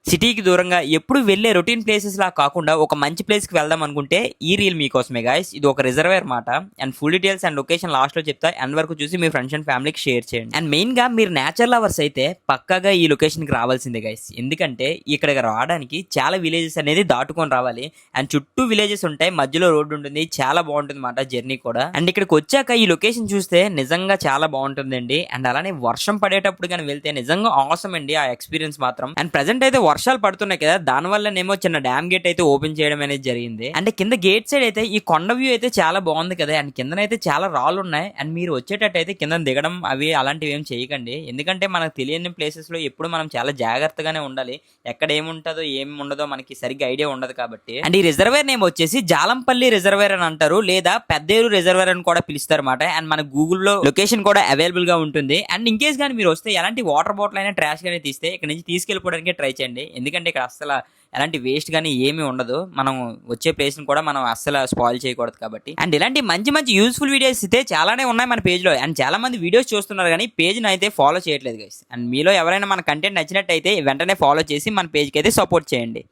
సిటీకి దూరంగా ఎప్పుడు వెళ్ళే రొటీన్ ప్లేసెస్ లా కాకుండా ఒక మంచి ప్లేస్ కి వెళ్దాం అనుకుంటే ఈ రీల్ మీకోసమే గాయస్. ఇది ఒక రిజర్వేర్ మాట. And full details and location last లో చెప్తా. ఎండ్ వరకు చూసి మీ ఫ్రెండ్స్ అండ్ ఫ్యామిలీకి షేర్ చేయండి. అండ్ మెయిన్ గా మీరు నేచర్ లవర్స్ అయితే పక్కాగా ఈ లొకేషన్ కి రావాల్సిందే గైస్. ఎందుకంటే ఇక్కడికి రావడానికి చాలా విలేజెస్ అనేది దాటుకొని రావాలి. అండ్ చుట్టూ విలేజెస్ ఉంటాయి, మధ్యలో రోడ్డు ఉంటుంది, చాలా బాగుంటుంది మాట జర్నీ కూడా. అండ్ ఇక్కడికి వచ్చాక ఈ లొకేషన్ చూస్తే నిజంగా చాలా బాగుంటుందండి. అండ్ అలానే వర్షం పడేటప్పుడు కానీ వెళ్తే నిజంగా ఆసమ్ అండి ఆ ఎక్స్పీరియన్స్ మాత్రం. అండ్ ప్రెసెంట్ అయితే వర్షాలు పడుతున్నాయి కదా, దాని వల్లనేమో చిన్న డ్యామ్ గేట్ అయితే ఓపెన్ చేయడం అనేది జరిగింది. అంటే కింద గేట్ సైడ్ అయితే ఈ కొండ వ్యూ అయితే చాలా బాగుంది కదా. అండ్ కిందనైతే చాలా రాళ్ళు ఉన్నాయి. అండ్ మీరు వచ్చేటట్టు అయితే కింద దిగడం అవి అలాంటివి ఏం చేయకండి. ఎందుకంటే మనకు తెలియని ప్లేసెస్ లో ఎప్పుడు మనం చాలా జాగ్రత్తగానే ఉండాలి. ఎక్కడ ఏముంటుందో ఏమి ఉండదో మనకి సరిగ్గా ఐడియా ఉండదు కాబట్టి. అండ్ ఈ రిజర్వేర్ నేమ్ వచ్చేసి జాలంపల్లి రిజర్వేర్ అని అంటారు, లేదా పెద్దేరు రిజర్వేర్ అని కూడా పిలుస్తారు అన్నమాట. అండ్ మన గూగుల్లో లొకేషన్ కూడా అవైలబుల్ గా ఉంటుంది. అండ్ ఇన్ కేస్ కానీ మీరు వస్తే ఎలాంటి వాటర్ బాటిల్ అయినా ట్రాష్ కానీ తీస్తే ఇక్కడ నుంచి తీసుకెళ్ళిపోవడానికి ట్రై చేయండి. ఎందుకంటే ఇక్కడ అసలు ఎలాంటి వేస్ట్ కానీ ఏమీ ఉండదు. మనం వచ్చే ప్లేస్ ని కూడా మనం అస్సలు స్పాయిల్ చేయకూడదు కాబట్టి. అండ్ ఇలాంటి మంచి మంచి యూస్ఫుల్ వీడియోస్ అయితే చాలానే ఉన్నాయి మన పేజ్ లో. అండ్ చాలా మంది వీడియోస్ చూస్తున్నారు కానీ పేజ్ ని అయితే ఫాలో చేయట్లేదు గైస్. అండ్ మీలో ఎవరైనా మన కంటెంట్ నచ్చినట్టయితే వెంటనే ఫాలో చేసి మన పేజ్ కి అయితే సపోర్ట్ చేయండి.